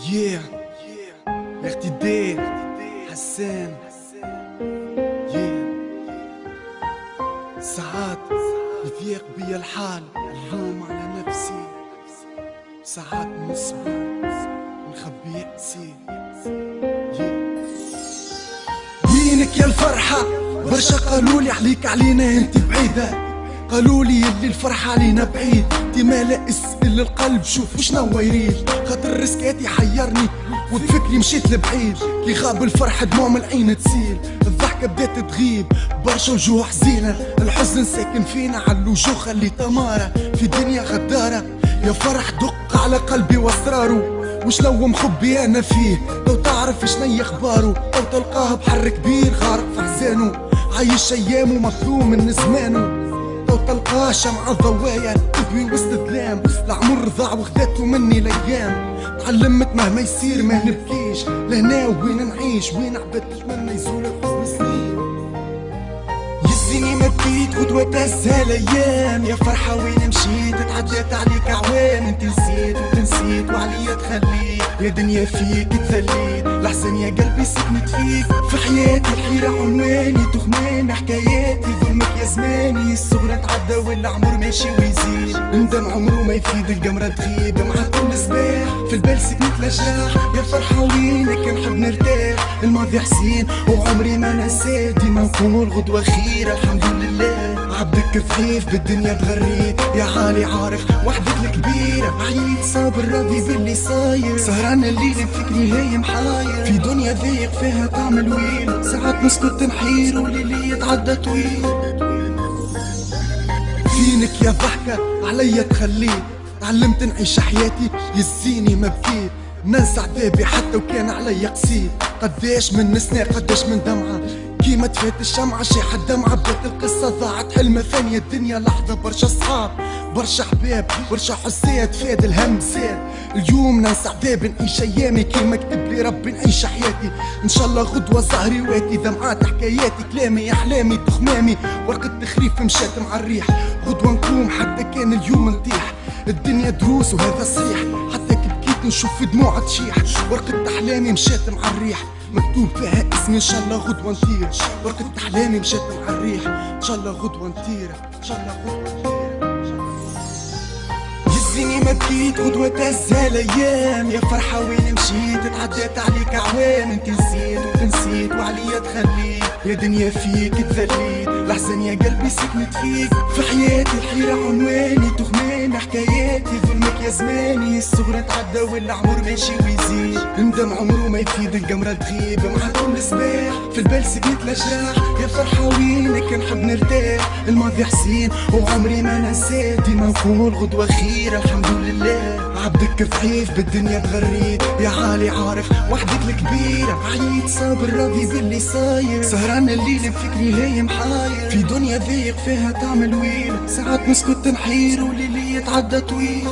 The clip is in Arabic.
Yeah, ارتدي حسان. Yeah, ساعات يضيق بيا الحال، اللوم على نفسي. ساعات نصبر ونخبي يأسي. وينك يا الفرحة؟ برشا قالولي عليك علينا انت بعيدة، قالولي اللي الفرحة علينا بعيد، انت ما لائس الا القلب شوف وشنو يريد. خاطر رسكاتي حيرني وبفكري مشيت لبعيد، كي غاب الفرحة دموع من العين تسيل، الضحكة بدات تغيب برشا وجوه حزينة، الحزن ساكن فينا على الوجوه خلي تمارة في دنيا غدارة. يا فرح دق على قلبي واسراره، وش لو مخبي انا فيه، لو تعرف شني اخباره، لو تلقاه بحر كبير غارق في حزانه، عايش ايامه مظلوم من زمانه، لو تلقاه شمعة ضوايا تضوي وسط ظلام، العمر ضاع وخذاته مني الايام، تعلمت مهما يصير ما نبكيش، لهنا وين نعيش وين عبد نتمنى يزول الحزن سنين. يزيني ما بكيت غدوة تهزها الايام، يا فرحة وين مشيت تعدات عليك اعوام، انت نسيت وتنسيت وعليا تخليت، يا دنيا فيك تثليت، لحسن يا قلبي سكنت فيك، في حياتي الحيرة عنواني تخماني حكاياتي، ظلمك يا زماني الصغر تعدى والعمر ماشي ويزيد، ندم عمره ما يفيد القمرة تغيب مع كل صباح، في البال سكنت لجراح، يا فرحة وينك نحب نرتاح، الماضي حزين وعمري ما نساه، ديما نقول غدوة خير الحمد لله، عبدك ضعيف بالدنيا تغريت، يا عالي عارف وحدك الكبيرة، عييت صابر راضي باللي صاير، سهران الليل بفكري هي محاير، في دنيا ضيق فيها تعمل ويل، ساعات نسكت نحير وليلي يتعدى طويل. فينك يا ضحكة عليا تخليت، تعلمت نعيش حياتي يزيني ما بكيت، ننسى عذابي حتى وكان عليا قسيت، قداش من سنة قداش من دمعة، كيما تفات الشمعة شاح الدمعة، بدات القصة ضاعت حلمة ثانية، الدنيا لحظة برشا صحاب برشا حباب برشا حسات، فاد الهم زاد، اليوم ننسى عذابي نعيش ايامي كيما كتب لي ربي نعيش حياتي، ان شاء الله غدوة ظهري واتي، دمعات حكاياتي كلامي احلامي تخمامي، ورقة تخريف مشات مع الريح، غدوة نقوم حتى كان اليوم نطيح، الدنيا دروس وهذا صحيح، حتى كي بكيت نشوف دموع تشيح، ورقة احلامي مشات مع الريح، مكتوب فيها اسمي ان شاء الله غدوة نطير، ورقة احلامي مشات مع الريح، ان شاء الله غدوة نطير، ان شاء الله غدوة نطير. يزيني ما بكيت غدوة تهزها الايام، يا فرحة وين مشيت تعدات عليك اعوام، انت نسيت وتنسيت وعليا تخليت، يا دنيا فيك تذليت، لحسن يا قلبي سكنت فيك، في حياتي الحيرة عنواني تخماني حكاياتي، ظلمك يا زماني الصغر تعدى والعمر ماشي ويزيد، ندم عمره ما يفيد القمرة تغيب مع كل صباح، في البال سكنت لجراح، يا فرحة وينك نحب نرتاح، الماضي حزين وعمري ما نساه، ديما نقول غدوة خير الحمد لله، عبدك ضعيف بالدنيا تغريت، يا عالي عارف وحدك الكبيرة، عييت صابر راضي باللي صاير، سهران الليل بفكري هي محاير، في دنيا ضيق فيها تعمل ويل، ساعات نسكت نحير وليلي يتعدى طويل.